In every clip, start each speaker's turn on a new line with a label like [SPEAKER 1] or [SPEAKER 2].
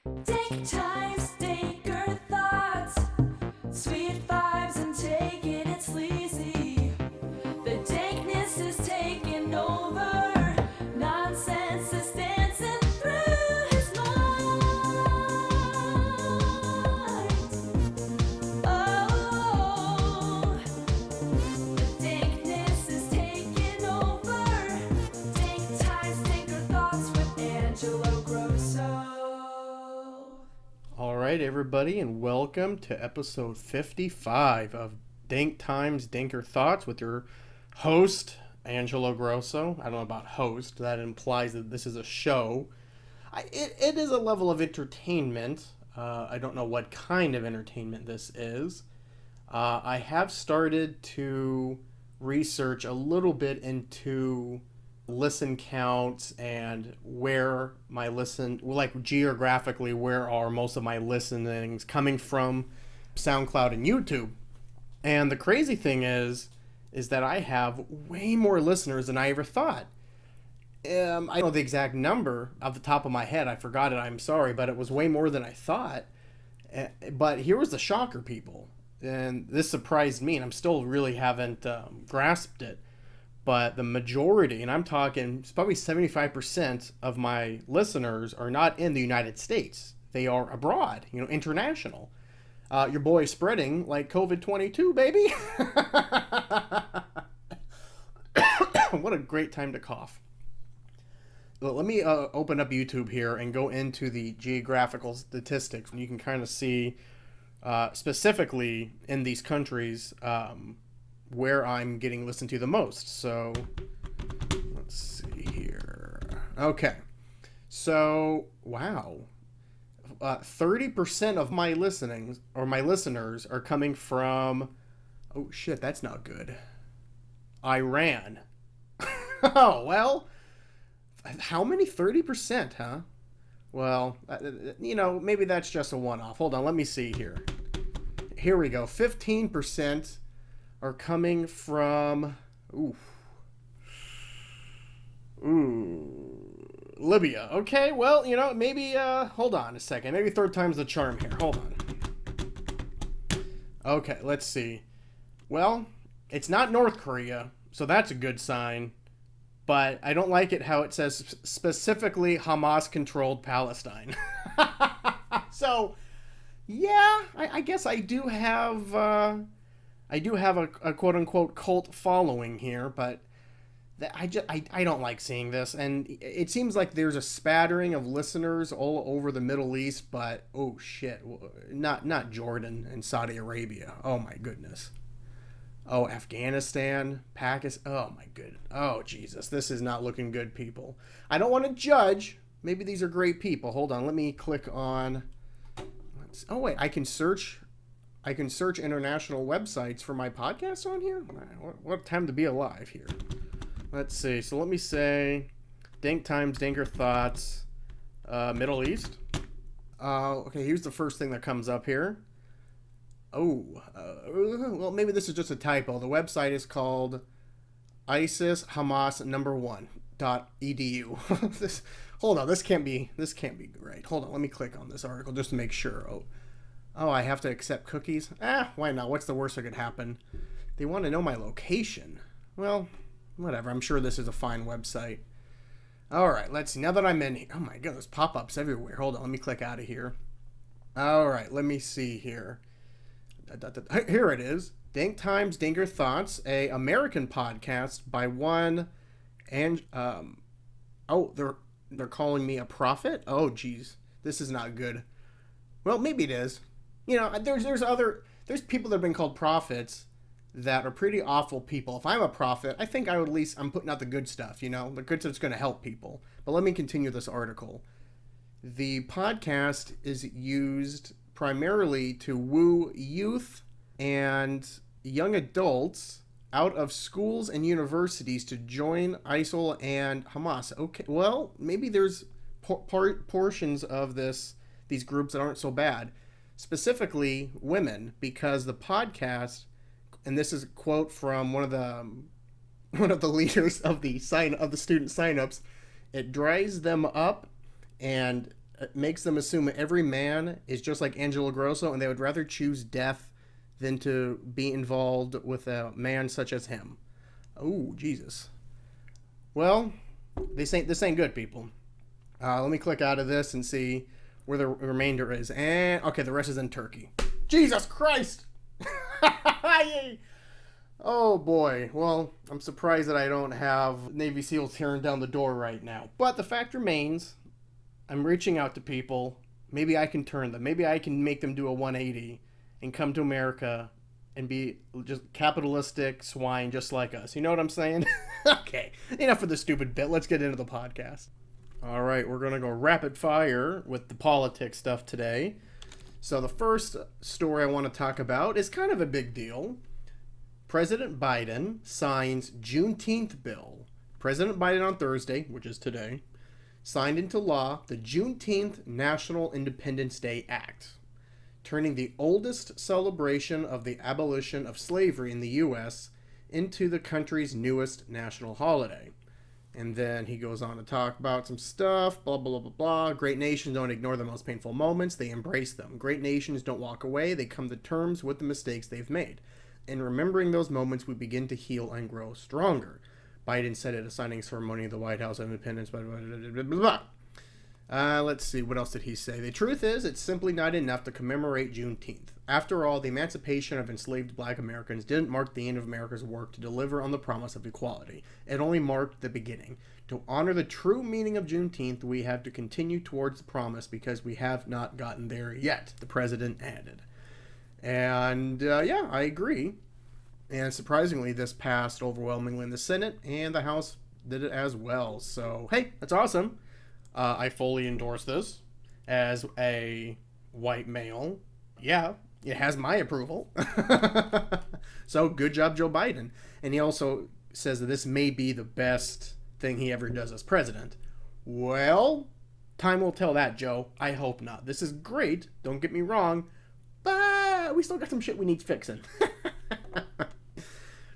[SPEAKER 1] Dank times, Danker thoughts, sweet vibes and taking it sleazy. The dankness is taking over, nonsense is dancing through his mind. Oh, the dankness is taking over. Dank times, Danker thoughts with Angelo Grosso.
[SPEAKER 2] All right, everybody, and welcome to episode 55 of Dank Times, Danker Thoughts with your host, Angelo Grosso. I don't know about host. That implies that this is a show. It is a level of entertainment. I don't know what kind of entertainment this is. I have started to research a little bit into listen counts and where my like geographically, where are most of my listenings coming from, SoundCloud and YouTube. And the crazy thing is that I have way more listeners than I ever thought. I don't know the exact number off the top of my head. I forgot it. I'm sorry, but it was way more than I thought. But here was the shocker, people. And this surprised me, and I'm still really haven't grasped it. But the majority, and I'm talking probably 75% of my listeners are not in the United States. They are abroad, international. Your boy is spreading like COVID-22, baby. What a great time to cough. Well, let me open up YouTube here and go into the geographical statistics. And you can kind of see specifically in these countries where I'm getting listened to the most. So let's see here. Okay. So, wow. 30% of my listenings or my listeners are coming from, oh shit, that's not good, Iran. Oh, well, how many? 30%, huh? Well, maybe that's just a one-off. Hold on, let me see here. Here we go. 15% are coming from Libya. Okay, well, maybe hold on a second. Maybe third time's the charm here. Hold on. Okay, let's see. Well, it's not North Korea, so that's a good sign. But I don't like it how it says specifically Hamas-controlled Palestine. So, yeah, I guess I do have a quote-unquote cult following here, but I don't like seeing this. And it seems like there's a spattering of listeners all over the Middle East, but oh shit, not Jordan and Saudi Arabia. Oh my goodness. Oh, Afghanistan, Pakistan. Oh my goodness. Oh Jesus, this is not looking good, people. I don't want to judge. Maybe these are great people. Hold on, let me click on. Oh wait, I can search international websites for my podcast on here. What time to be alive here. Let's see. So let me say Dank Times, Danker Thoughts, Middle East. Okay, here's the first thing that comes up here. Well, maybe this is just a typo. The website is called ISIS Hamas #1.edu. Hold on, this can't be right. Hold on, let me click on this article just to make sure. Oh, I have to accept cookies? Why not? What's the worst that could happen? They want to know my location. Well, whatever. I'm sure this is a fine website. All right, let's see. Now that I'm in here. Oh my god, there's pop-ups everywhere. Hold on, let me click out of here. All right, let me see here. Here it is. Dank Times, Danker Thoughts, a American podcast by one, and they're calling me a prophet? Oh, geez. This is not good. Well, maybe it is. There's people that have been called prophets that are pretty awful people. If I'm a prophet, I think I'm putting out the good stuff, the good stuff's going to help people. But let me continue this article. The podcast is used primarily to woo youth and young adults out of schools and universities to join ISIL and Hamas. Okay, well, maybe there's portions of these groups that aren't so bad. Specifically, women, because the podcast, and this is a quote from one of the leaders of the student signups, it dries them up and makes them assume every man is just like Angelo Grosso, and they would rather choose death than to be involved with a man such as him. Oh, Jesus. Well, this ain't good, people. Let me click out of this and see where the remainder is. And okay, the rest is in Turkey. Jesus Christ! Oh boy. Well, I'm surprised that I don't have Navy SEALs tearing down the door right now. But the fact remains, I'm reaching out to people. Maybe I can turn them. Maybe I can make them do a 180 and come to America and be just capitalistic swine just like us. You know what I'm saying? Okay, enough of the stupid bit. Let's get into the podcast. All right, we're going to go rapid fire with the politics stuff today. So the first story I want to talk about is kind of a big deal. President Biden signs Juneteenth bill. President Biden on Thursday, which is today, signed into law the Juneteenth National Independence Day Act, turning the oldest celebration of the abolition of slavery in the U.S. into the country's newest national holiday. And then he goes on to talk about some stuff, blah, blah, blah, blah. Great nations don't ignore the most painful moments. They embrace them. Great nations don't walk away. They come to terms with the mistakes they've made. In remembering those moments, we begin to heal and grow stronger. Biden said at a signing ceremony at the White House of Independence, blah, blah, blah, blah, blah. Let's see, what else did he say? The truth is, it's simply not enough to commemorate Juneteenth. After all, the emancipation of enslaved black Americans didn't mark the end of America's work to deliver on the promise of equality. It only marked the beginning. To honor the true meaning of Juneteenth, we have to continue towards the promise because we have not gotten there yet, the president added. And yeah, I agree. And surprisingly, this passed overwhelmingly in the Senate, and the House did it as well. So, hey, that's awesome. I fully endorse this as a white male. Yeah, it has my approval. So, good job, Joe Biden. And he also says that this may be the best thing he ever does as president. Well, time will tell that, Joe. I hope not. This is great. Don't get me wrong. But we still got some shit we need fixing.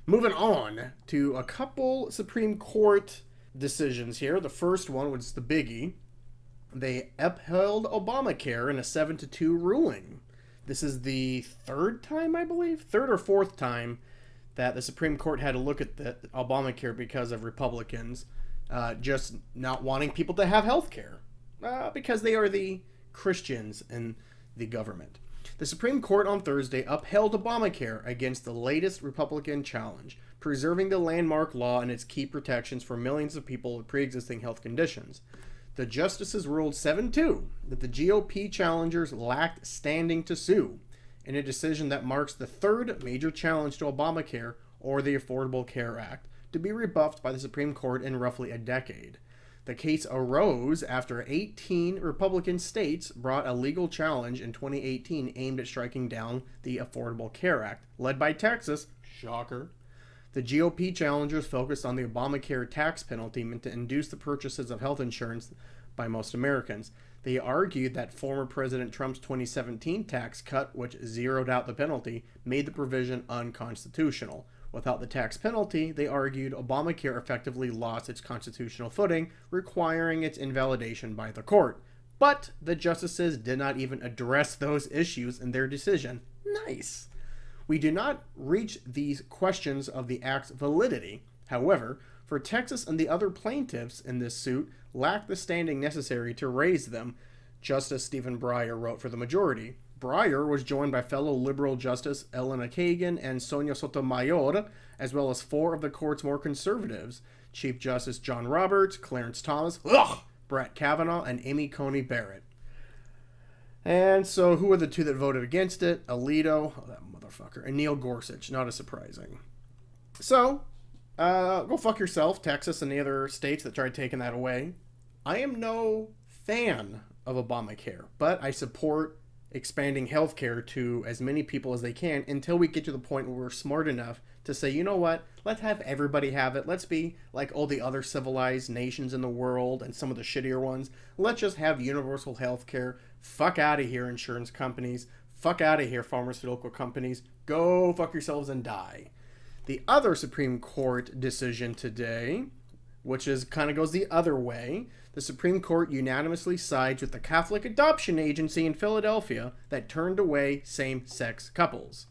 [SPEAKER 2] Moving on to a couple Supreme Court decisions here. The first one was the biggie. They upheld Obamacare in a 7-2 ruling. This is the third time, I believe, third or fourth time that the Supreme Court had to look at the Obamacare because of Republicans just not wanting people to have health care because they are the Christians in the government. The Supreme Court on Thursday upheld Obamacare against the latest Republican challenge, preserving the landmark law and its key protections for millions of people with pre-existing health conditions. The justices ruled 7-2 that the GOP challengers lacked standing to sue, in a decision that marks the third major challenge to Obamacare or the Affordable Care Act to be rebuffed by the Supreme Court in roughly a decade. The case arose after 18 Republican states brought a legal challenge in 2018 aimed at striking down the Affordable Care Act, led by Texas. Shocker. The GOP challengers focused on the Obamacare tax penalty meant to induce the purchases of health insurance by most Americans. They argued that former President Trump's 2017 tax cut, which zeroed out the penalty, made the provision unconstitutional. Without the tax penalty, they argued, Obamacare effectively lost its constitutional footing, requiring its invalidation by the court. But the justices did not even address those issues in their decision. Nice. We do not reach these questions of the act's validity. However, for Texas and the other plaintiffs in this suit lack the standing necessary to raise them, Justice Stephen Breyer wrote for the majority. Breyer was joined by fellow liberal Justice Elena Kagan and Sonia Sotomayor, as well as four of the court's more conservatives, Chief Justice John Roberts, Clarence Thomas, Brett Kavanaugh, and Amy Coney Barrett. And so who were the two that voted against it? Alito, that motherfucker, and Neil Gorsuch, not as surprising. So, go fuck yourself, Texas and the other states that tried taking that away. I am no fan of Obamacare, but I support expanding healthcare to as many people as they can until we get to the point where we're smart enough to say, you know what, let's have everybody have it. Let's be like all the other civilized nations in the world and some of the shittier ones. Let's just have universal healthcare. Fuck out of here, insurance companies. Fuck out of here, pharmaceutical companies. Go fuck yourselves and die. The other Supreme Court decision today which is kind of goes the other way. The Supreme Court unanimously sides with the Catholic adoption agency in Philadelphia that turned away same-sex couples.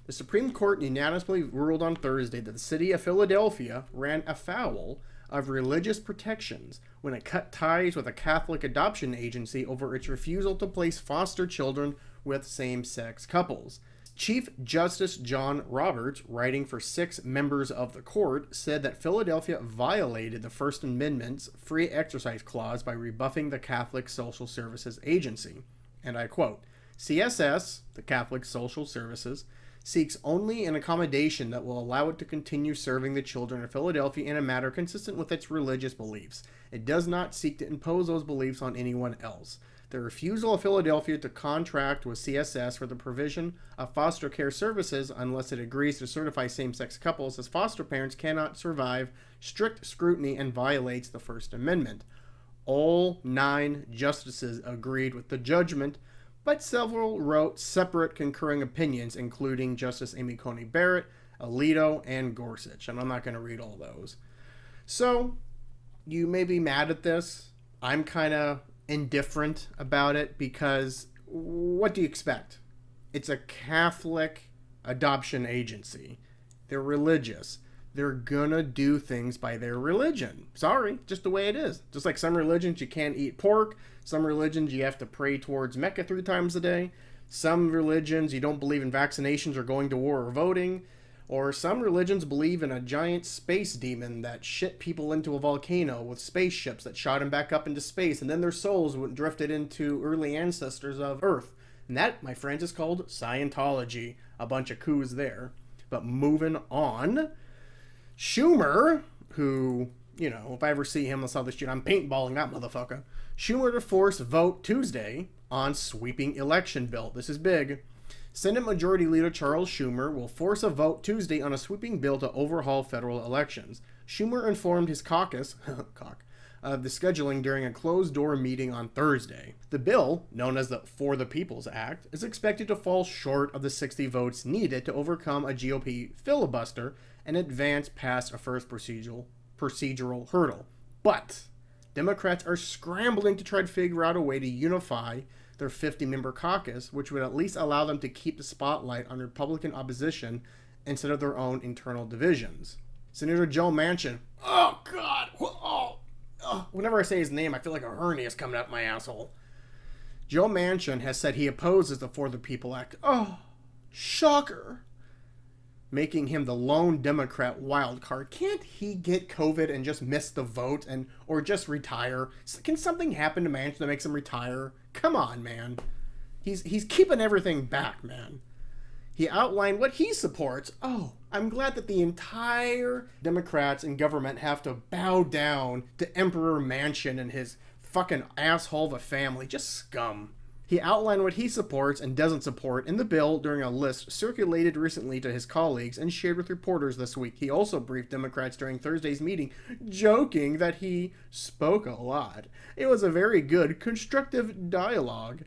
[SPEAKER 2] The Supreme Court unanimously ruled on Thursday that the city of Philadelphia ran afoul of religious protections when it cut ties with a Catholic adoption agency over its refusal to place foster children with same-sex couples. Chief Justice John Roberts, writing for 6 members of the court, said that Philadelphia violated the First Amendment's free exercise clause by rebuffing the Catholic Social Services Agency. And I quote, CSS, the Catholic Social Services, seeks only an accommodation that will allow it to continue serving the children of Philadelphia in a manner consistent with its religious beliefs. It does not seek to impose those beliefs on anyone else. The refusal of Philadelphia to contract with CSS for the provision of foster care services unless it agrees to certify same-sex couples as foster parents cannot survive strict scrutiny and violates the First Amendment. All 9 justices agreed with the judgment, but several wrote separate concurring opinions, including Justice Amy Coney Barrett, Alito, and Gorsuch. And I'm not going to read all those. So, you may be mad at this. I'm kind of indifferent about it because what do you expect? It's a Catholic adoption agency. They're religious. They're gonna do things by their religion. Sorry, just the way it is. Just like some religions you can't eat pork, some religions you have to pray towards Mecca 3 times a day, some religions you don't believe in vaccinations or going to war or voting, or some religions believe in a giant space demon that shit people into a volcano with spaceships that shot them back up into space, and then their souls went drifted into early ancestors of Earth. And that, my friends, is called Scientology. A bunch of coups there. But moving on, Schumer, who, you know, if I ever see him, let's have this shit, I'm paintballing that motherfucker. Schumer to force vote Tuesday on sweeping election bill. This is big. Senate Majority Leader Charles Schumer will force a vote Tuesday on a sweeping bill to overhaul federal elections. Schumer informed his caucus of the scheduling during a closed-door meeting on Thursday. The bill, known as the For the People's Act, is expected to fall short of the 60 votes needed to overcome a GOP filibuster and advance past a first procedural hurdle. But Democrats are scrambling to try to figure out a way to unify their 50-member caucus, which would at least allow them to keep the spotlight on Republican opposition instead of their own internal divisions. Senator Joe Manchin, oh God, whenever I say his name, I feel like a hernia is coming up my asshole. Joe Manchin has said he opposes the For the People Act. Oh, shocker. Making him the lone Democrat wild card. Can't he get COVID and just miss the vote or just retire? Can something happen to Manchin that makes him retire? Come on, man. He's keeping everything back, man. He outlined what he supports. Oh, I'm glad that the entire Democrats in government have to bow down to Emperor Manchin and his fucking asshole of a family. Just scum. He outlined what he supports and doesn't support in the bill during a list circulated recently to his colleagues and shared with reporters this week. He also briefed Democrats during Thursday's meeting, joking that he spoke a lot. It was a very good, constructive dialogue,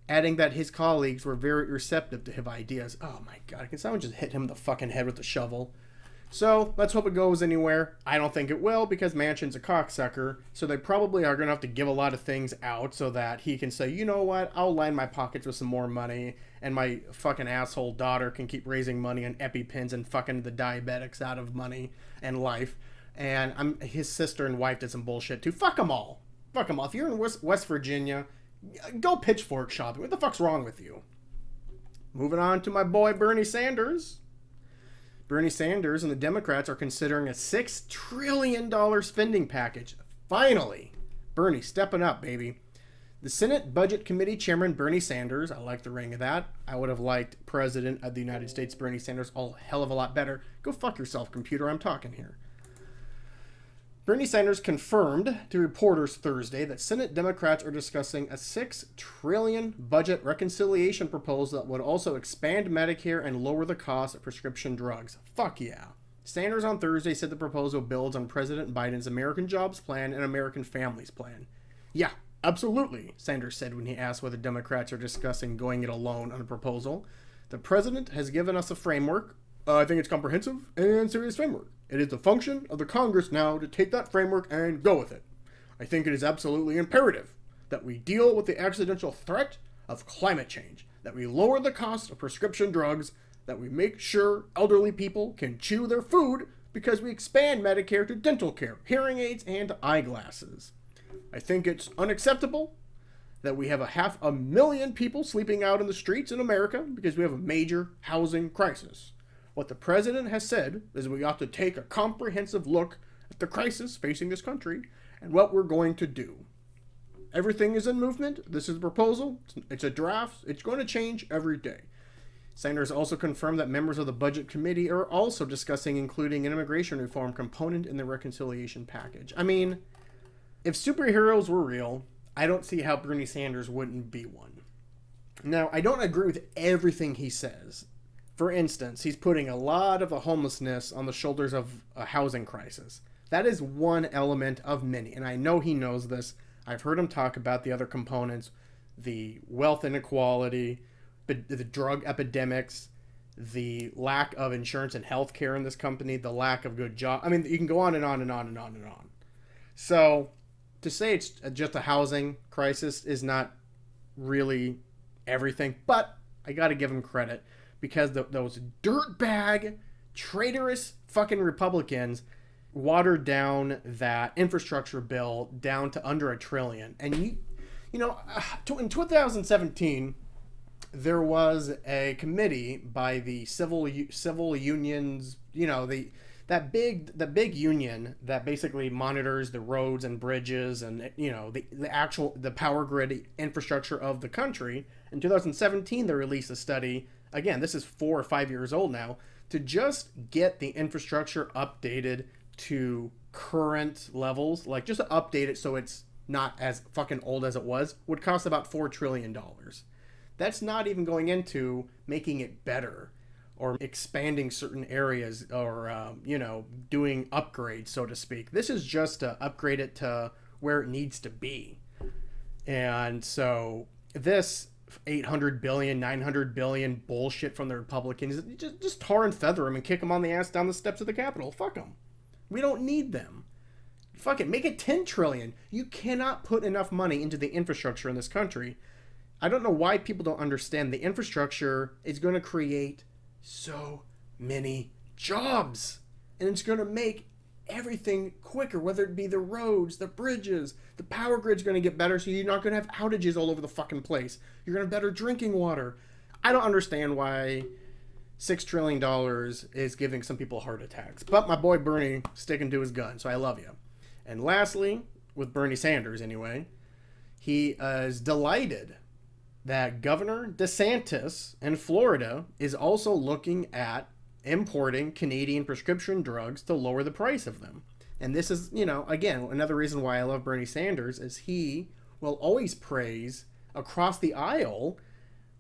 [SPEAKER 2] adding that his colleagues were very receptive to his ideas. Oh my God, can someone just hit him in the fucking head with a shovel? So, let's hope it goes anywhere. I don't think it will because Manchin's a cocksucker, so they probably are going to have to give a lot of things out so that he can say, you know what, I'll line my pockets with some more money, and my fucking asshole daughter can keep raising money on EpiPens and fucking the diabetics out of money and life, and his sister and wife did some bullshit too. Fuck them all. Fuck them all. If you're in West Virginia, go pitchfork shopping. What the fuck's wrong with you? Moving on to my boy Bernie Sanders. Bernie Sanders and the Democrats are considering a $6 trillion spending package. Finally, Bernie stepping up, baby. The Senate Budget Committee Chairman Bernie Sanders, I like the ring of that. I would have liked President of the United States Bernie Sanders a hell of a lot better. Go fuck yourself, computer, I'm talking here. Bernie Sanders confirmed to reporters Thursday that Senate Democrats are discussing a $6 trillion budget reconciliation proposal that would also expand Medicare and lower the cost of prescription drugs. Fuck yeah. Sanders on Thursday said the proposal builds on President Biden's American Jobs Plan and American Families Plan. Yeah, absolutely, Sanders said when he asked whether Democrats are discussing going it alone on the proposal. The president has given us a framework. I think it's comprehensive and serious framework. It is the function of the Congress now to take that framework and go with it. I think it is absolutely imperative that we deal with the existential threat of climate change, that we lower the cost of prescription drugs, that we make sure elderly people can chew their food because we expand Medicare to dental care, hearing aids, and eyeglasses. I think it's unacceptable that we have 500,000 people sleeping out in the streets in America because we have a major housing crisis. What the president has said is we ought to take a comprehensive look at the crisis facing this country and what we're going to do. Everything is in movement. This is a proposal. It's a draft. It's going to change every day. Sanders also confirmed that members of the Budget Committee are also discussing including an immigration reform component in the reconciliation package. I mean, if superheroes were real, I don't see how Bernie Sanders wouldn't be one. Now, I don't agree with everything he says. For instance, he's putting a lot of the homelessness on the shoulders of a housing crisis. That is one element of many, and I know he knows this. I've heard him talk about the other components, the wealth inequality, the drug epidemics, the lack of insurance and health care in this company, the lack of good jobs. I mean, you can go on and on and on and on and on. So to say it's just a housing crisis is not really everything, but I got to give him credit because those dirtbag, traitorous fucking Republicans watered down that infrastructure bill down to under $1 trillion. And you know, in 2017, there was a committee by the civil unions, you know, the big union that basically monitors the roads and bridges and, you know, the power grid infrastructure of the country. In 2017, they released a study. Again, this is 4 or 5 years old now, to just get the infrastructure updated to current levels, like just to update it so it's not as fucking old as it was, would cost about $4 trillion. That's not even going into making it better or expanding certain areas or, you know, doing upgrades, so to speak. This is just to upgrade it to where it needs to be. And so this 800 billion, 900 billion bullshit from the Republicans, just tar and feather them and kick them on the ass down the steps of the Capitol. Fuck them. We don't need them. Fuck it. Make it 10 trillion. You cannot put enough money into the infrastructure in this country. I don't know why people don't understand the infrastructure is going to create so many jobs. And it's going to make everything quicker, whether it be the roads, the bridges, the power grid's going to get better so you're not going to have outages all over the fucking place. You're going to have better drinking water. I don't understand why $6 trillion is giving some people heart attacks. But my boy Bernie sticking to his gun, so I love you. And lastly, with Bernie Sanders anyway, he is delighted that Governor DeSantis in Florida is also looking at importing Canadian prescription drugs to lower the price of them. And this is, you know, again, another reason why I love Bernie Sanders is he will always praise across the aisle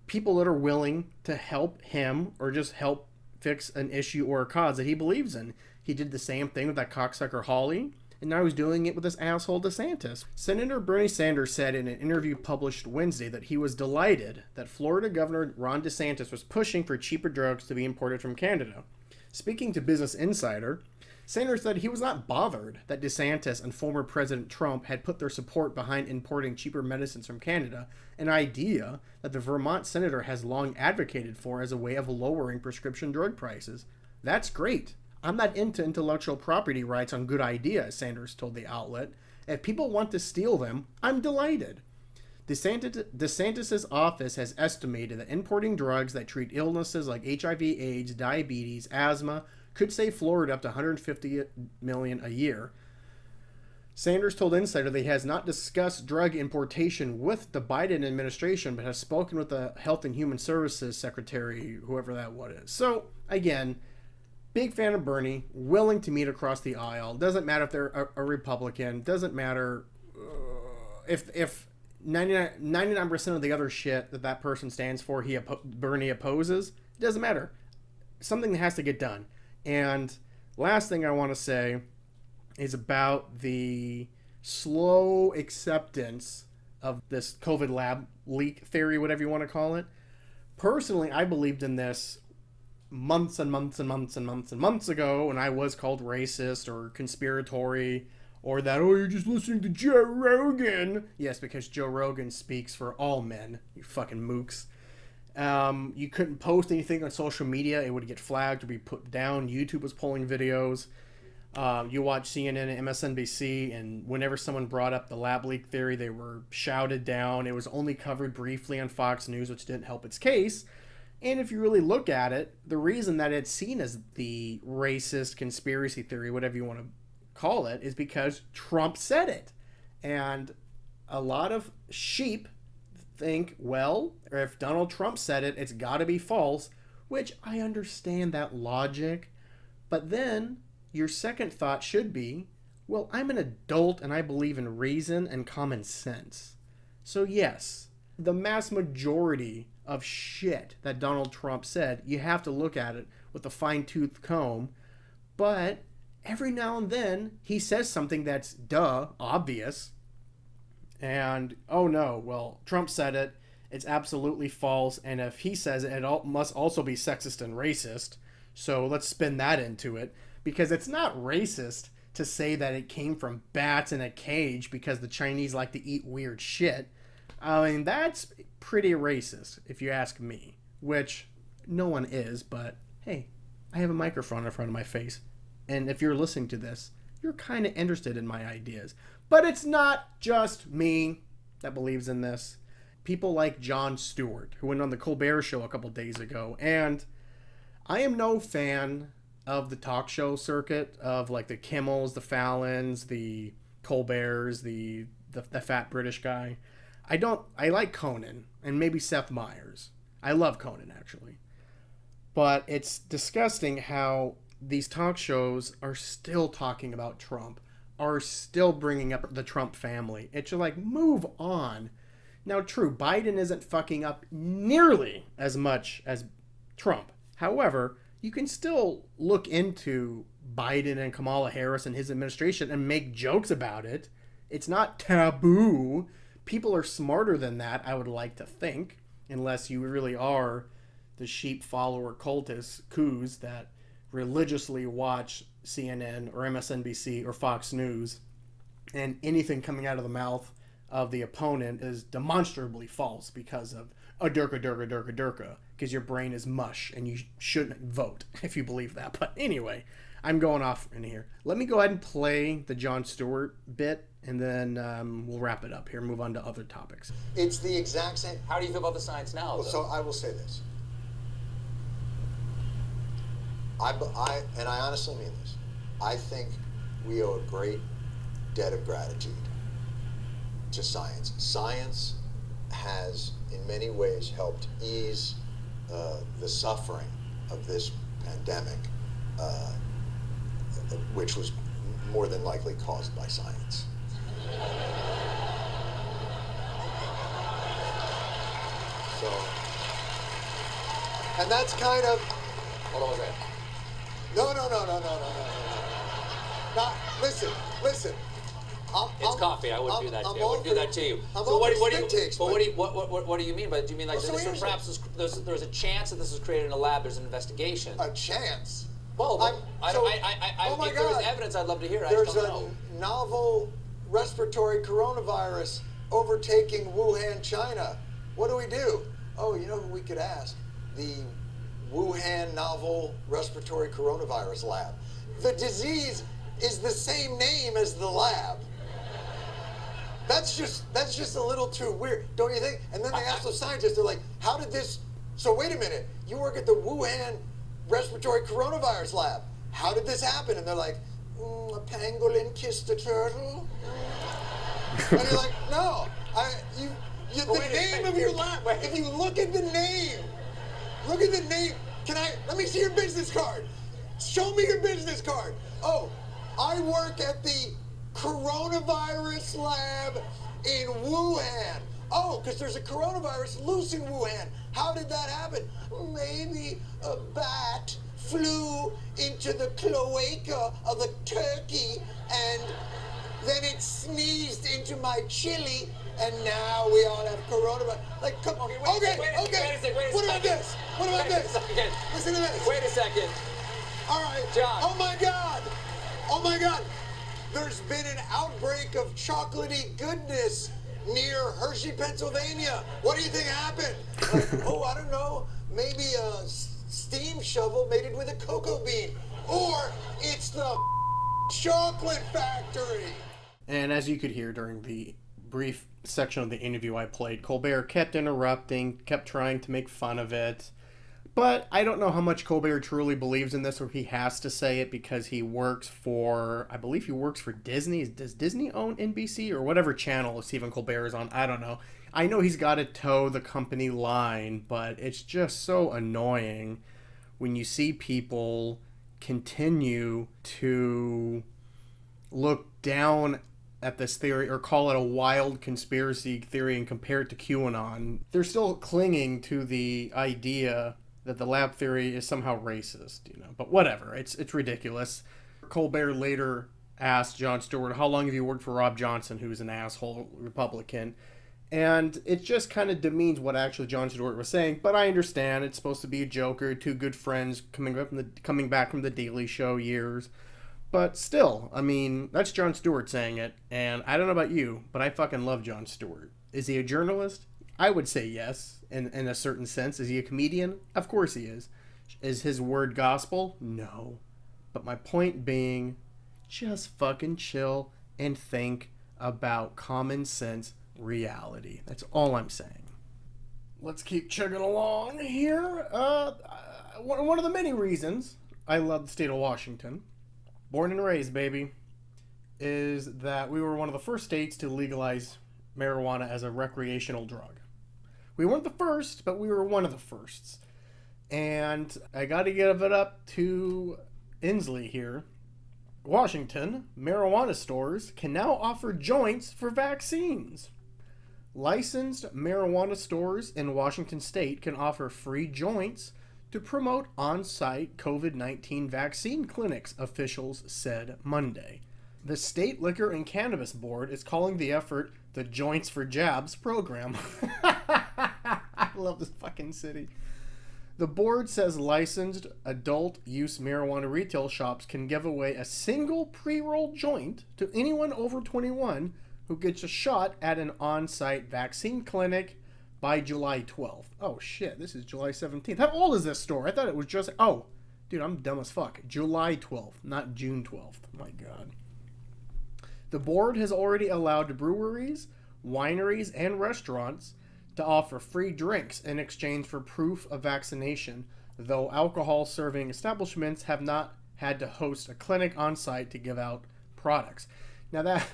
[SPEAKER 2] people that are willing to help him or just help fix an issue or a cause that he believes in. He did the same thing with that cocksucker Hawley, and now he's doing it with this asshole DeSantis. Senator Bernie Sanders said in an interview published Wednesday that he was delighted that Florida Governor Ron DeSantis was pushing for cheaper drugs to be imported from Canada. Speaking to Business Insider, Sanders said he was not bothered that DeSantis and former President Trump had put their support behind importing cheaper medicines from Canada, an idea that the Vermont senator has long advocated for as a way of lowering prescription drug prices. That's great. I'm not into intellectual property rights on good ideas, Sanders told the outlet. If people want to steal them, I'm delighted. DeSantis' office has estimated that importing drugs that treat illnesses like HIV/AIDS, diabetes, asthma, could save Florida up to $150 million a year. Sanders told Insider that he has not discussed drug importation with the Biden administration, but has spoken with the Health and Human Services Secretary, whoever that was. So, again, big fan of Bernie, willing to meet across the aisle. Doesn't matter if they're a Republican. Doesn't matter if 99% of the other shit that person stands for, Bernie opposes. It doesn't matter. Something has to get done. And last thing I want to say is about the slow acceptance of this COVID lab leak theory, whatever you want to call it. Personally, I believed in this months and months and months and months and months ago when I was called racist or conspiratory or that, oh, you're just listening to Joe Rogan. Yes, because Joe Rogan speaks for all men, you fucking mooks. You couldn't post anything on social media. It would get flagged or be put down. YouTube was pulling videos. You watch CNN and MSNBC, and whenever someone brought up the lab leak theory, they were shouted down. It was only covered briefly on Fox News, which didn't help its case. And if you really look at it, the reason that it's seen as the racist conspiracy theory, whatever you want to call it, is because Trump said it. And a lot of sheep think, well, if Donald Trump said it, it's got to be false, which I understand that logic. But then your second thought should be, well, I'm an adult and I believe in reason and common sense. So yes, the mass majority of shit that Donald Trump said, you have to look at it with a fine-tooth comb. But every now and then, he says something that's obvious. And, oh no, well, Trump said it. It's absolutely false. And if he says it, it must also be sexist and racist. So let's spin that into it. Because it's not racist to say that it came from bats in a cage because the Chinese like to eat weird shit. I mean, that's pretty racist, if you ask me. Which no one is, but hey, I have a microphone in front of my face. And if you're listening to this, you're kind of interested in my ideas. But it's not just me that believes in this. People like Jon Stewart, who went on the Colbert Show a couple days ago. And I am no fan of the talk show circuit, of like the Kimmels, the Fallons, the Colberts, the fat British guy. I like Conan and maybe Seth Meyers. I love Conan, actually. But it's disgusting how these talk shows are still talking about Trump, are still bringing up the Trump family. It's just like, move on. Now, true, Biden isn't fucking up nearly as much as Trump. However, you can still look into Biden and Kamala Harris and his administration and make jokes about it. It's not taboo. People are smarter than that, I would like to think, unless you really are the sheep follower cultists, coos that religiously watch CNN or MSNBC or Fox News, and anything coming out of the mouth of the opponent is demonstrably false because of a durka, because your brain is mush and you shouldn't vote if you believe that. But anyway, I'm going off in here. Let me go ahead and play the Jon Stewart bit, and then we'll wrap it up here, move on to other topics.
[SPEAKER 3] It's the exact same.
[SPEAKER 4] How do you feel about the science now?
[SPEAKER 3] Well, so I will say this. I honestly mean this. I think we owe a great debt of gratitude to science. Science has, in many ways, helped ease the suffering of this pandemic, which was more than likely caused by science. So, and that's kind of.
[SPEAKER 4] Hold on a second.
[SPEAKER 3] No. Not, listen.
[SPEAKER 4] It's coffee. I wouldn't do that to you. I wouldn't do that to you.
[SPEAKER 3] So
[SPEAKER 4] what do you mean by that? Do you mean like perhaps there's a chance that this was created in a lab? There's an investigation.
[SPEAKER 3] A chance?
[SPEAKER 4] Well,
[SPEAKER 3] oh my
[SPEAKER 4] if there was
[SPEAKER 3] God.
[SPEAKER 4] evidence, I'd love to hear it.
[SPEAKER 3] There's
[SPEAKER 4] I just don't know.
[SPEAKER 3] a novel respiratory coronavirus overtaking Wuhan, China. What do we do? Oh, you know who we could ask? The Wuhan Novel Respiratory Coronavirus Lab. The disease is the same name as the lab. That's just a little too weird, don't you think? And then they ask the scientists, they're like, how did this, so wait a minute, you work at the Wuhan Respiratory Coronavirus Lab. How did this happen? And they're like, a pangolin kissed a turtle. And you're like, no, the name of your lab, if you look at the name, let me see your business card. Show me your business card. Oh, I work at the coronavirus lab in Wuhan. Oh, because there's a coronavirus loose in Wuhan. How did that happen? Maybe a bat flew into the cloaca of a turkey and then it sneezed into my chili and now we all have coronavirus. Like, come on. Okay.
[SPEAKER 4] Wait a second.
[SPEAKER 3] What about this? What about
[SPEAKER 4] Wait a
[SPEAKER 3] this?
[SPEAKER 4] second.
[SPEAKER 3] Listen to this.
[SPEAKER 4] Wait a second.
[SPEAKER 3] All right.
[SPEAKER 4] John.
[SPEAKER 3] Oh my God. There's been an outbreak of chocolatey goodness near Hershey, Pennsylvania. What do you think happened? Like, I don't know. Maybe a steam shovel mated with a cocoa bean. Or it's the chocolate factory.
[SPEAKER 2] And as you could hear during the brief section of the interview I played, Colbert kept interrupting, kept trying to make fun of it. But I don't know how much Colbert truly believes in this, or he has to say it because he works for, I believe he works for Disney. Does Disney own NBC or whatever channel Stephen Colbert is on? I don't know. I know he's got to toe the company line, but it's just so annoying when you see people continue to look down at this theory or call it a wild conspiracy theory and compare it to QAnon. They're still clinging to the idea that the lab theory is somehow racist, but whatever. It's ridiculous. Colbert later asked Jon Stewart, how long have you worked for Rob Johnson, who's an asshole Republican? And it just kind of demeans what actually Jon Stewart was saying, but I understand it's supposed to be a joke or two good friends coming back from the Daily Show years. But still, I mean, that's Jon Stewart saying it, and I don't know about you, but I fucking love Jon Stewart. Is he a journalist? I would say yes, in a certain sense. Is he a comedian? Of course he is. Is his word gospel? No. But my point being, just fucking chill and think about common sense reality. That's all I'm saying. Let's keep chugging along here. One of the many reasons I love the state of Washington, born and raised, baby, is that we were one of the first states to legalize marijuana as a recreational drug. We weren't the first, but we were one of the firsts. And I got to give it up to Inslee here. Washington, marijuana stores can now offer joints for vaccines. Licensed marijuana stores in Washington state can offer free joints to promote on-site COVID-19 vaccine clinics, officials said Monday. The State Liquor and Cannabis Board is calling the effort the Joints for Jabs program. I love this fucking city. The board says licensed adult-use marijuana retail shops can give away a single pre-rolled joint to anyone over 21 who gets a shot at an on-site vaccine clinic by July 12th. Oh shit, this is July 17th. How old is this store? I thought it was just... Oh, dude, I'm dumb as fuck. July 12th, not June 12th. My God. The board has already allowed breweries, wineries, and restaurants to offer free drinks in exchange for proof of vaccination, though alcohol-serving establishments have not had to host a clinic on site to give out products. Now that...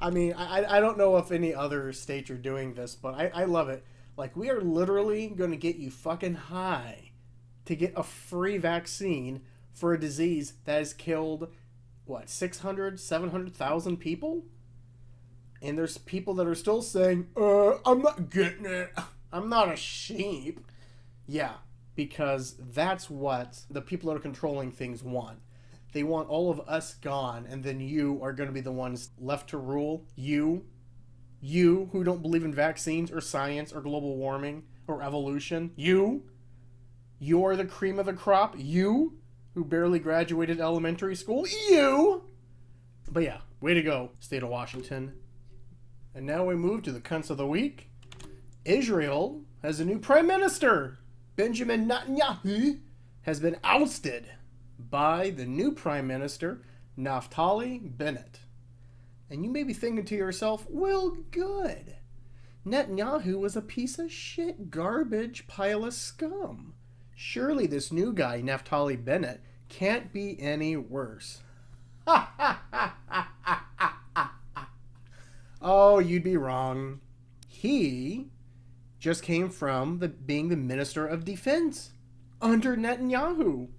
[SPEAKER 2] I mean, I don't know if any other states are doing this, but I love it. Like, we are literally going to get you fucking high to get a free vaccine for a disease that has killed, 600, 700,000 people? And there's people that are still saying, I'm not getting it. I'm not a sheep. Yeah, because that's what the people that are controlling things want. They want all of us gone, and then you are going to be the ones left to rule. You who don't believe in vaccines or science or global warming or evolution. You're the cream of the crop. You who barely graduated elementary school. You. But yeah, way to go, state of Washington. And now we move to the cunts of the week. Israel has a new prime minister. Benjamin Netanyahu has been ousted by the new Prime Minister, Naftali Bennett. And you may be thinking to yourself, well, good. Netanyahu was a piece of shit, garbage, pile of scum. Surely this new guy, Naftali Bennett, can't be any worse. Oh, you'd be wrong. He just came from being the Minister of Defense under Netanyahu.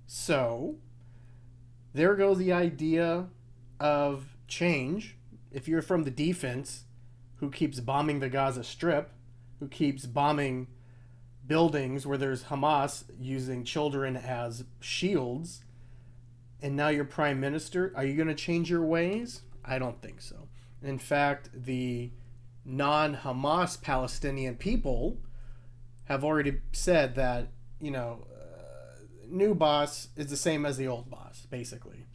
[SPEAKER 2] So, there goes the idea of change. If you're from the defense, who keeps bombing the Gaza Strip, who keeps bombing buildings where there's Hamas using children as shields, and now you're prime minister, are you going to change your ways? I don't think so. In fact, the non-Hamas Palestinian people have already said that, new boss is the same as the old boss, basically.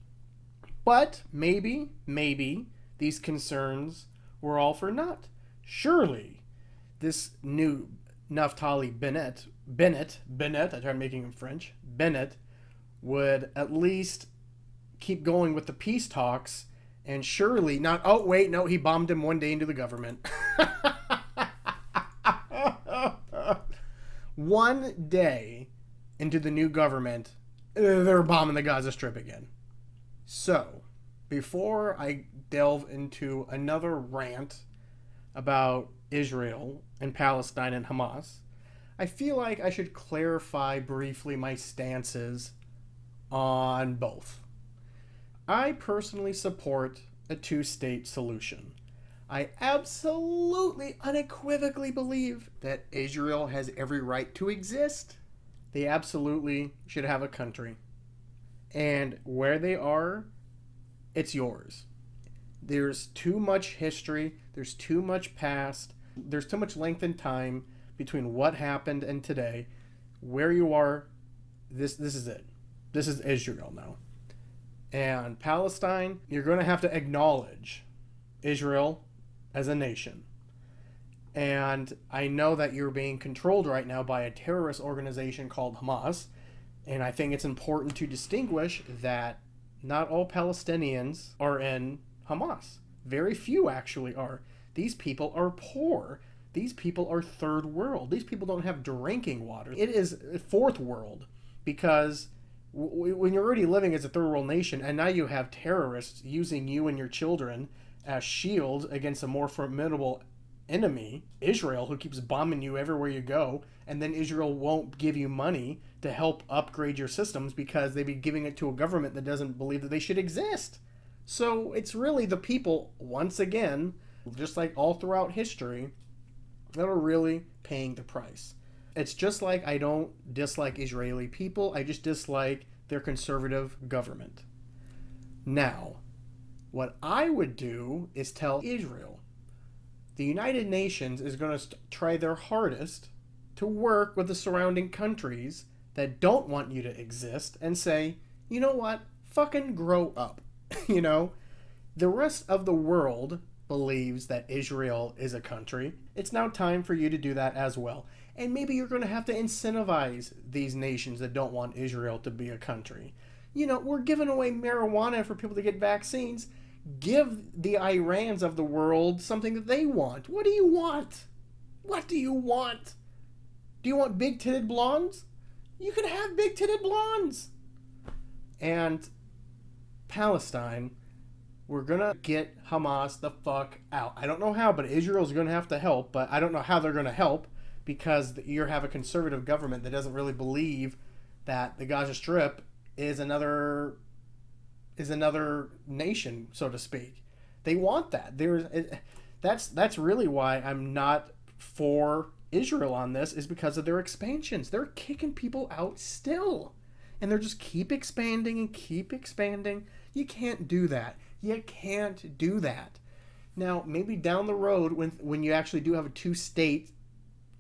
[SPEAKER 2] But maybe these concerns were all for naught. Surely this new Naftali Bennett, I tried making him French, Bennett, would at least keep going with the peace talks, and surely not, oh wait, no, he bombed him one day into the government. One day into the new government, they're bombing the Gaza Strip again. So, before I delve into another rant about Israel and Palestine and Hamas, I feel like I should clarify briefly my stances on both. I personally support a two-state solution. I absolutely, unequivocally believe that Israel has every right to exist. They absolutely should have a country. And where they are, it's yours. There's too much history, there's too much past, there's too much length in time between what happened and today. Where you are, this is it. This is Israel now. And Palestine, you're going to have to acknowledge Israel as a nation. And I know that you're being controlled right now by a terrorist organization called Hamas. And I think it's important to distinguish that not all Palestinians are in Hamas. Very few actually are. These people are poor. These people are third world. These people don't have drinking water. It is fourth world because when you're already living as a third world nation and now you have terrorists using you and your children as shields against a more formidable enemy, Israel, who keeps bombing you everywhere you go, and then Israel won't give you money to help upgrade your systems because they'd be giving it to a government that doesn't believe that they should exist. So it's really the people, once again, just like all throughout history, that are really paying the price. It's just like I don't dislike Israeli people, I just dislike their conservative government. Now, what I would do is tell Israel, the United Nations is going to try their hardest to work with the surrounding countries that don't want you to exist and say, you know what, fucking grow up. The rest of the world believes that Israel is a country. It's now time for you to do that as well. And maybe you're going to have to incentivize these nations that don't want Israel to be a country. We're giving away marijuana for people to get vaccines. Give the Irans of the world something that they want. What do you want? What do you want? Do you want big-titted blondes? You can have big-titted blondes. And Palestine, we're going to get Hamas the fuck out. I don't know how, but Israel's going to have to help. But I don't know how they're going to help because you have a conservative government that doesn't really believe that the Gaza Strip is another nation, so to speak. They want that. That's really why I'm not for Israel on this, is because of their expansions. They're kicking people out still. And they're just keep expanding and keep expanding. You can't do that. You can't do that. Now, maybe down the road when you actually do have a two-state,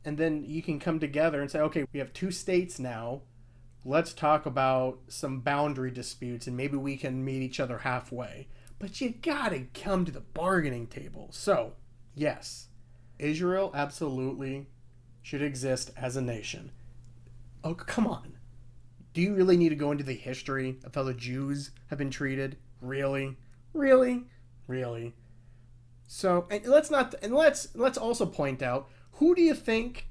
[SPEAKER 2] and then you can come together and say, okay, we have two states now. Let's talk about some boundary disputes and maybe we can meet each other halfway. But you gotta come to the bargaining table. So, yes, Israel absolutely should exist as a nation. Oh, come on. Do you really need to go into the history of how the Jews have been treated? Really? Really? Really? So, and let's also point out, who do you think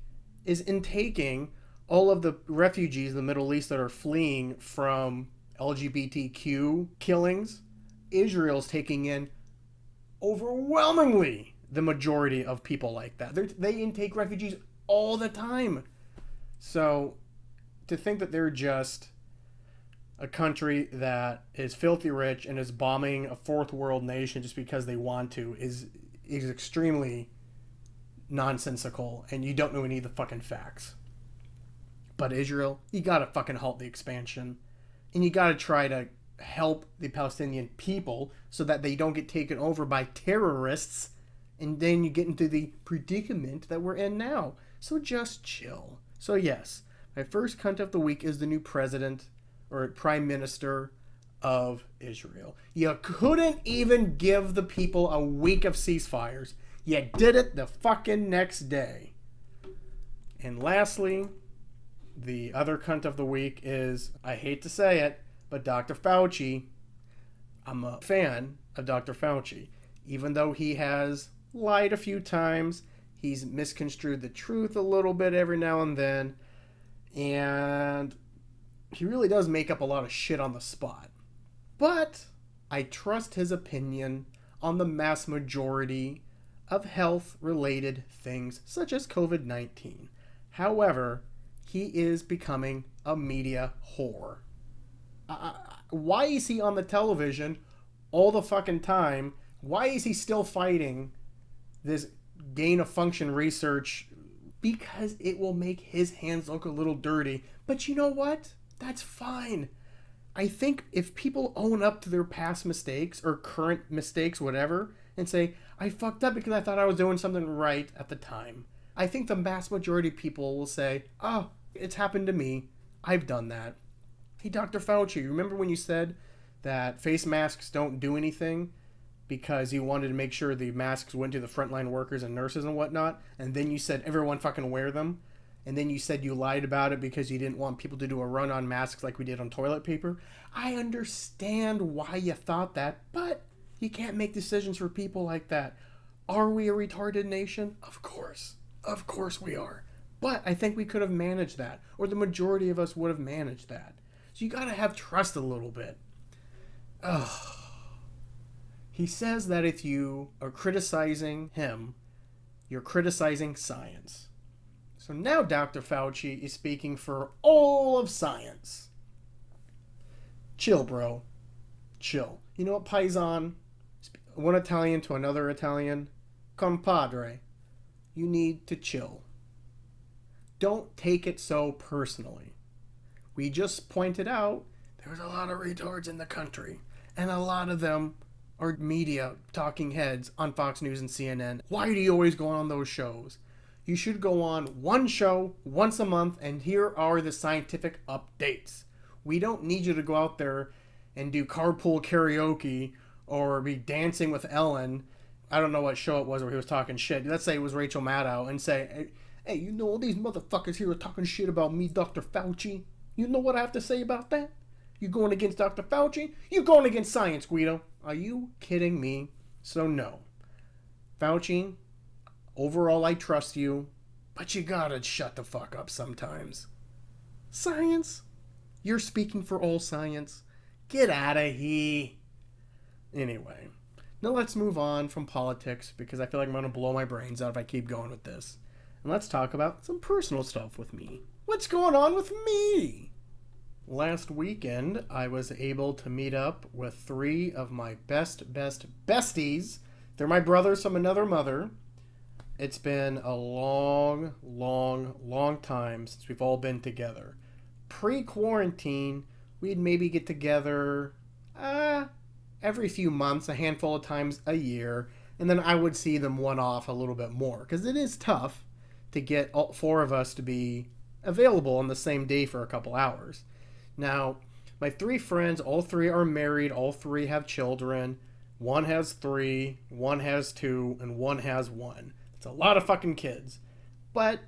[SPEAKER 2] is intaking all of the refugees in the Middle East that are fleeing from LGBTQ killings? Israel's taking in overwhelmingly the majority of people like that. They intake refugees all the time. So to think that they're just a country that is filthy rich and is bombing a fourth world nation just because they want to is extremely nonsensical, and you don't know any of the fucking facts. But Israel, you gotta fucking halt the expansion, and you gotta try to help the Palestinian people so that they don't get taken over by terrorists And then you get into the predicament that we're in now. So just chill. So yes, my first cunt of the week is the new president or prime minister of Israel. You couldn't even give the people a week of ceasefires. You did it the fucking next day. And lastly, the other cunt of the week is, I hate to say it, but Dr. Fauci. I'm a fan of Dr. Fauci. Even though he has lied a few times, he's misconstrued the truth a little bit every now and then, and he really does make up a lot of shit on the spot. But I trust his opinion on the mass majority of health-related things, such as COVID-19. However, he is becoming a media whore. Why is he on the television all the fucking time? Why is he still fighting this gain-of-function research? Because it will make his hands look a little dirty. But you know what? That's fine. I think if people own up to their past mistakes or current mistakes, whatever, and say, I fucked up because I thought I was doing something right at the time, I think the vast majority of people will say, oh, it's happened to me. I've done that. Hey, Dr. Fauci, remember when you said that face masks don't do anything because you wanted to make sure the masks went to the frontline workers and nurses and whatnot, and then you said everyone fucking wear them, and then you said you lied about it because you didn't want people to do a run on masks like we did on toilet paper? I understand why you thought that, but you can't make decisions for people like that. Are we a retarded nation? Of course. Of course we are. But I think we could have managed that, or the majority of us would have managed that. So you gotta have trust a little bit. Ugh. He says that if you are criticizing him, you're criticizing science. So now Dr. Fauci is speaking for all of science. Chill, bro. Chill. You know what, paisan? One Italian to another Italian. Compadre. You need to chill. Don't take it so personally. We just pointed out there's a lot of retards in the country, and a lot of them are media talking heads on Fox News and CNN. Why do you always go on those shows? You should go on one show once a month, and here are the scientific updates. We don't need you to go out there and do carpool karaoke or be dancing with Ellen. I don't know what show it was where he was talking shit. Let's say it was Rachel Maddow, and say, hey, you know all these motherfuckers here are talking shit about me, Dr. Fauci. You know what I have to say about that? You going against Dr. Fauci? You going against science, Guido. Are you kidding me? So no. Fauci, overall I trust you, but you gotta shut the fuck up sometimes. Science? You're speaking for all science? Get out of here. Anyway, now let's move on from politics because I feel like I'm gonna blow my brains out if I keep going with this. And let's talk about some personal stuff with me. What's going on with me? Last weekend, I was able to meet up with 3 of my best besties. They're my brothers from another mother. It's been a long time since we've all been together. Pre-quarantine, we'd maybe get together every few months, a handful of times a year, and then I would see them one-off a little bit more, because it is tough to get all 4 of us to be available on the same day for a couple hours. Now, my 3 friends, all 3 are married, all 3 have children. 1 has 3, 1 has 2, and 1 has 1. It's a lot of fucking kids. But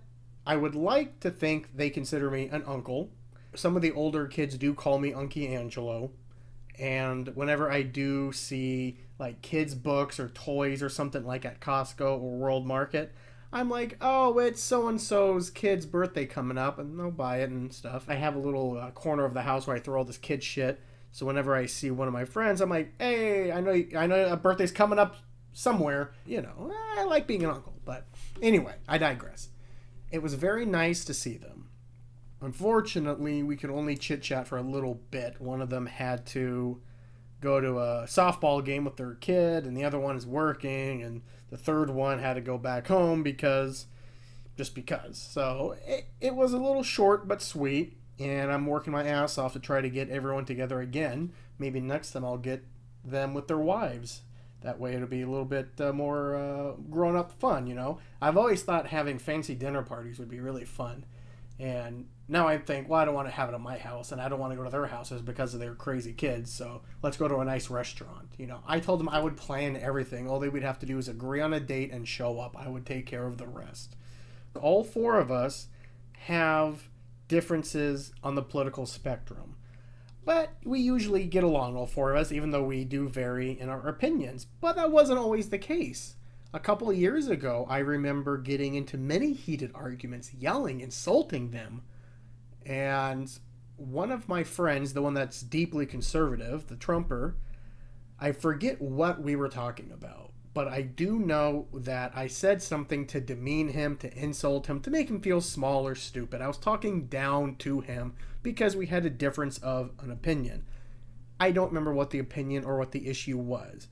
[SPEAKER 2] I would like to think they consider me an uncle. Some of the older kids do call me Unky Angelo. And whenever I do see like kids' books or toys or something like at Costco or World Market, I'm like, oh, it's so-and-so's kid's birthday coming up, and they'll buy it and stuff. I have a little corner of the house where I throw all this kid shit. So whenever I see one of my friends, I'm like, hey, I know a birthday's coming up somewhere. You know, I like being an uncle. But anyway, I digress. It was very nice to see them. Unfortunately, we could only chit-chat for a little bit. One of them had to go to a softball game with their kid, and the other one is working, and the third one had to go back home because. So it was a little short but sweet, and I'm working my ass off to try to get everyone together again. Maybe next time I'll get them with their wives. That way it'll be a little bit more grown-up fun, you know? I've always thought having fancy dinner parties would be really fun. And now I think, well, I don't want to have it at my house, and I don't want to go to their houses because of their crazy kids, so let's go to a nice restaurant. You know, I told them I would plan everything. All they would have to do is agree on a date and show up. I would take care of the rest. All four of us have differences on the political spectrum. But we usually get along, all four of us, even though we do vary in our opinions. But that wasn't always the case. A couple of years ago, I remember getting into many heated arguments, yelling, insulting them. And one of my friends, the one that's deeply conservative, the Trumper, I forget what we were talking about. But I do know that I said something to demean him, to insult him, to make him feel small or stupid. I was talking down to him because we had a difference of an opinion. I don't remember what the opinion or what the issue was.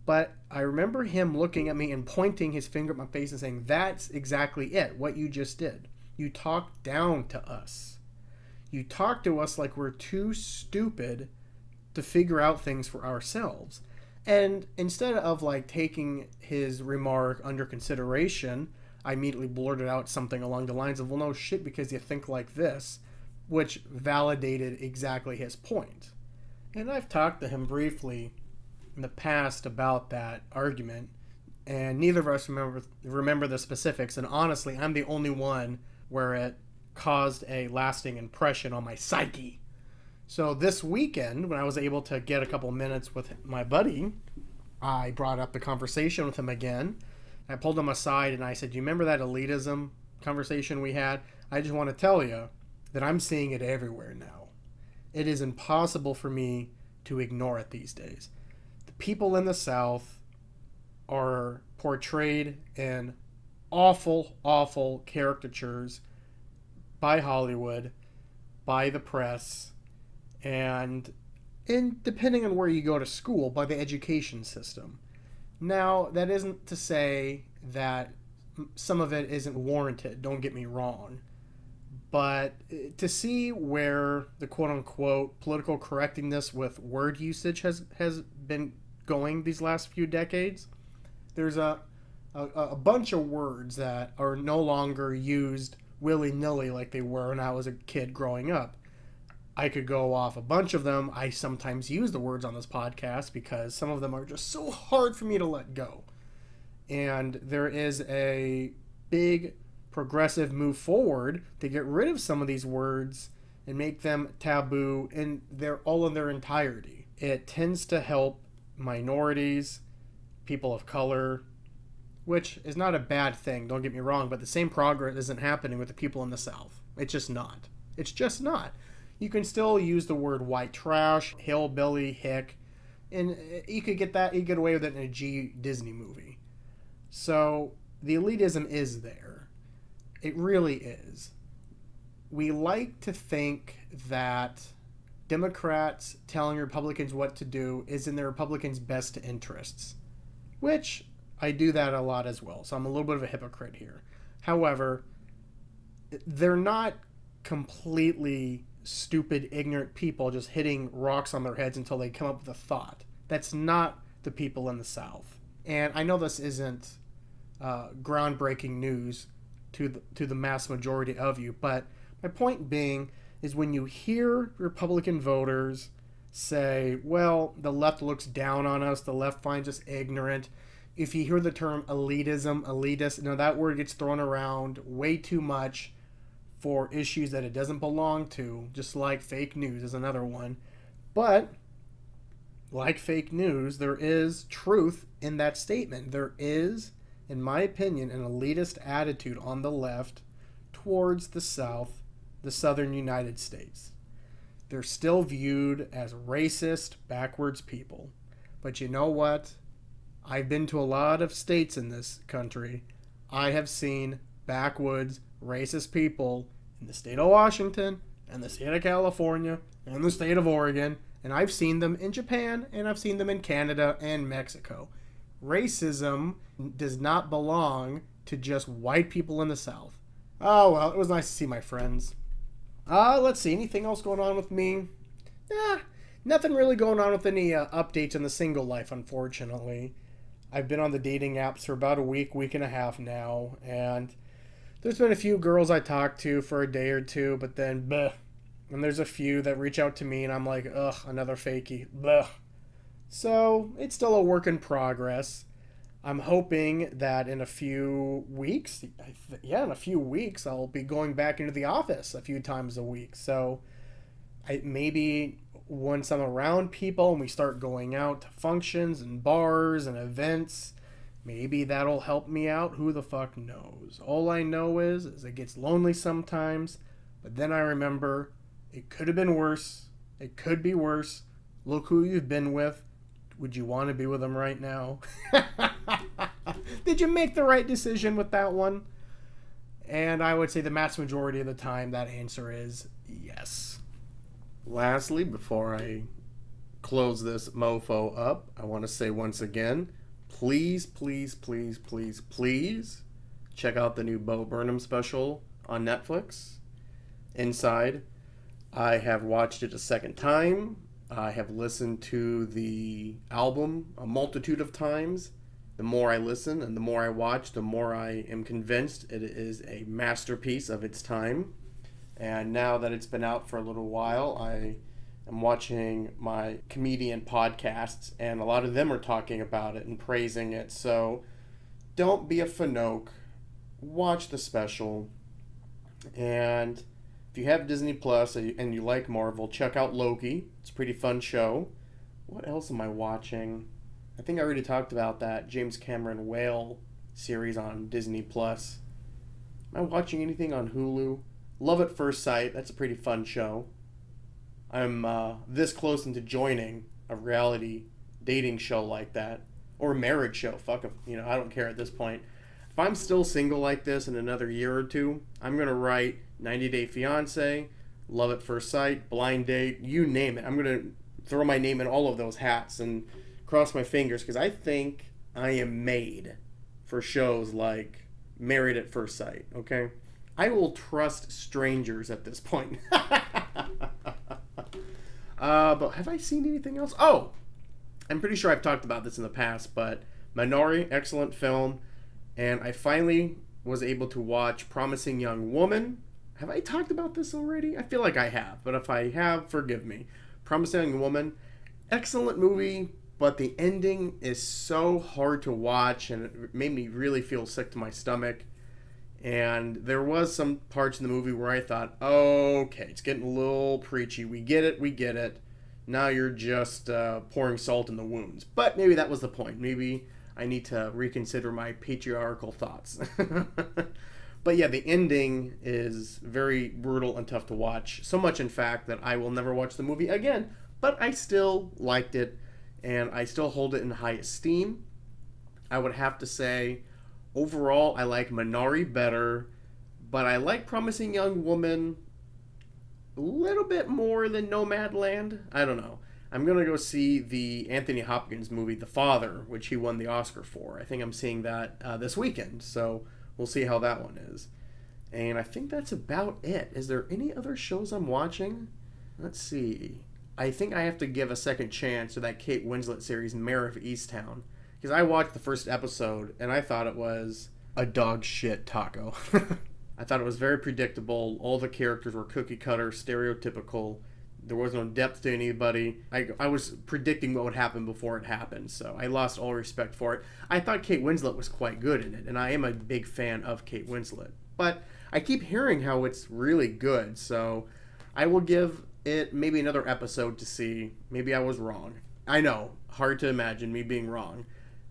[SPEAKER 2] But I remember him looking at me and pointing his finger at my face and saying, that's exactly it, what you just did. You talked down to us. You talk to us like we're too stupid to figure out things for ourselves. And instead of like taking his remark under consideration, I immediately blurted out something along the lines of, well, no shit, because you think like this, which validated exactly his point. And I've talked to him briefly in the past about that argument, and neither of us remember the specifics, and honestly, I'm the only one where it caused a lasting impression on my psyche. So this weekend, when I was able to get a couple minutes with my buddy, I brought up the conversation with him again. I pulled him aside and I said, you remember that elitism conversation we had? I just want to tell you that I'm seeing it everywhere now. It is impossible for me to ignore it these days. The people in the South are portrayed in awful, awful caricatures by Hollywood, by the press, and depending on where you go to school, by the education system. Now, that isn't to say that some of it isn't warranted, don't get me wrong. But to see where the quote-unquote political correctness with word usage has been going these last few decades, there's a bunch of words that are no longer used willy-nilly like they were when I was a kid growing up. I could go off a bunch of them. I sometimes use the words on this podcast because some of them are just so hard for me to let go. And there is a big progressive move forward to get rid of some of these words and make them taboo, and they're all in their entirety. It tends to help minorities, people of color, which is not a bad thing, don't get me wrong, but the same progress isn't happening with the people in the South. It's just not. It's just not. You can still use the word white trash, hillbilly, hick, and you could get away with it in a G Disney movie. So the elitism is there. It really is. We like to think that Democrats telling Republicans what to do is in the Republicans' best interests, which I do that a lot as well, so I'm a little bit of a hypocrite here. However, they're not completely stupid, ignorant people just hitting rocks on their heads until they come up with a thought. That's not the people in the South. And I know this isn't groundbreaking news to the mass majority of you, but my point being is when you hear Republican voters say, well, the left looks down on us, the left finds us ignorant. If you hear the term elitism, elitist, that word gets thrown around way too much for issues that it doesn't belong to, just like fake news is another one. But, like fake news, there is truth in that statement. There is, in my opinion, an elitist attitude on the left towards the South, the southern United States. They're still viewed as racist, backwards people. But you know what? I've been to a lot of states in this country. I have seen backwoods, racist people in the state of Washington, and the state of California, and the state of Oregon, and I've seen them in Japan, and I've seen them in Canada and Mexico. Racism does not belong to just white people in the South. Oh, well, it was nice to see my friends. Let's see, anything else going on with me? Nothing really going on with any updates in the single life, unfortunately. I've been on the dating apps for about a week and a half now, and there's been a few girls I talked to for a day or two, but then, bleh. And there's a few that reach out to me, and I'm like, ugh, another fakie, bleh. So, it's still a work in progress. I'm hoping that in a few weeks, I'll be going back into the office a few times a week. So, maybe once I'm around people and we start going out to functions and bars and events, maybe that'll help me out. Who the fuck knows? All I know is it gets lonely sometimes, but then I remember it could have been worse. It could be worse. Look who you've been with. Would you want to be with them right now? Did you make the right decision with that one? And I would say the vast majority of the time that answer is yes. Lastly, before I close this mofo up, I want to say once again, please check out the new Bo Burnham special on Netflix, Inside. I have watched it a second time. I have listened to the album a multitude of times. The more I listen and the more I watch, the more I am convinced it is a masterpiece of its time. And now that it's been out for a little while, I am watching my comedian podcasts, and a lot of them are talking about it and praising it. So don't be a fanoke. Watch the special. And if you have Disney Plus and you like Marvel, check out Loki. It's a pretty fun show. What else am I watching? I think I already talked about that James Cameron Whale series on Disney Plus. Am I watching anything on Hulu? Love at First Sight. That's a pretty fun show. I'm this close into joining a reality dating show like that. Or a marriage show. Fuck it. I don't care at this point. If I'm still single like this in another year or two, I'm going to write 90 Day Fiancé, Love at First Sight, Blind Date, you name it. I'm going to throw my name in all of those hats and cross my fingers, because I think I am made for shows like Married at First Sight, okay? I will trust strangers at this point. But have I seen anything else? Oh, I'm pretty sure I've talked about this in the past, but Minari, excellent film. And I finally was able to watch Promising Young Woman. Have I talked about this already? I feel like I have, but if I have, forgive me. Promising Young Woman, excellent movie, but the ending is so hard to watch, and it made me really feel sick to my stomach. And there was some parts in the movie where I thought, okay, it's getting a little preachy. We get it. Now you're just pouring salt in the wounds. But maybe that was the point. Maybe I need to reconsider my patriarchal thoughts. But yeah, the ending is very brutal and tough to watch. So much, in fact, that I will never watch the movie again. But I still liked it, and I still hold it in high esteem. I would have to say, overall, I like Minari better, but I like Promising Young Woman a little bit more than Nomadland. I don't know. I'm going to go see the Anthony Hopkins movie, The Father, which he won the Oscar for. I think I'm seeing that this weekend, so we'll see how that one is. And I think that's about it. Is there any other shows I'm watching? Let's see. I think I have to give a second chance to that Kate Winslet series, Mare of Easttown. Because I watched the first episode, and I thought it was a dog shit taco. I thought it was very predictable. All the characters were cookie cutter, stereotypical. There was no depth to anybody. I was predicting what would happen before it happened, so I lost all respect for it. I thought Kate Winslet was quite good in it, and I am a big fan of Kate Winslet. But I keep hearing how it's really good, so I will give it maybe another episode to see. Maybe I was wrong. I know, hard to imagine me being wrong.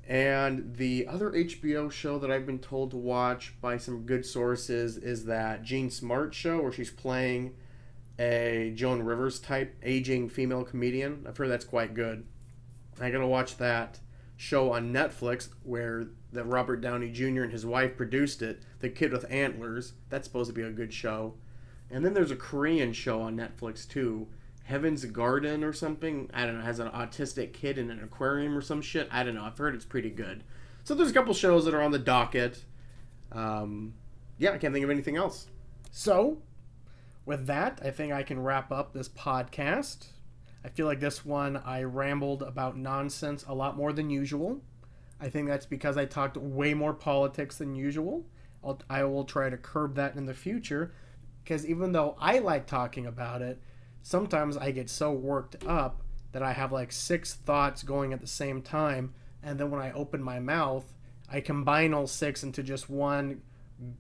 [SPEAKER 2] And the other HBO show that I've been told to watch by some good sources is that Jean Smart show where she's playing a Joan Rivers type aging female comedian. I've heard that's quite good. I gotta watch that show on Netflix where the Robert Downey Jr. and his wife produced it, The Kid with Antlers. That's supposed to be a good show. And then there's a Korean show on Netflix too, Heaven's Garden or something. I don't know, has an autistic kid in an aquarium or some shit. I don't know. I've heard it's pretty good. So there's a couple shows that are on the docket. Yeah, I can't think of anything else. So, with that, I think I can wrap up this podcast. I feel like this one I rambled about nonsense a lot more than usual. I think that's because I talked way more politics than usual. I will try to curb that in the future, because even though I like talking about it, sometimes I get so worked up that I have like 6 thoughts going at the same time, and then when I open my mouth, I combine all 6 into just one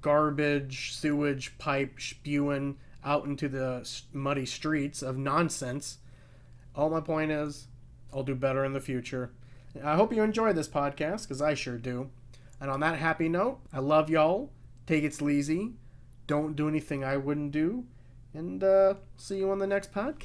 [SPEAKER 2] garbage sewage pipe spewing out into the muddy streets of nonsense. All my point is, I'll do better in the future. I hope you enjoy this podcast, because I sure do. And on that happy note, I love y'all. Take it sleazy. Don't do anything I wouldn't do. And see you on the next podcast.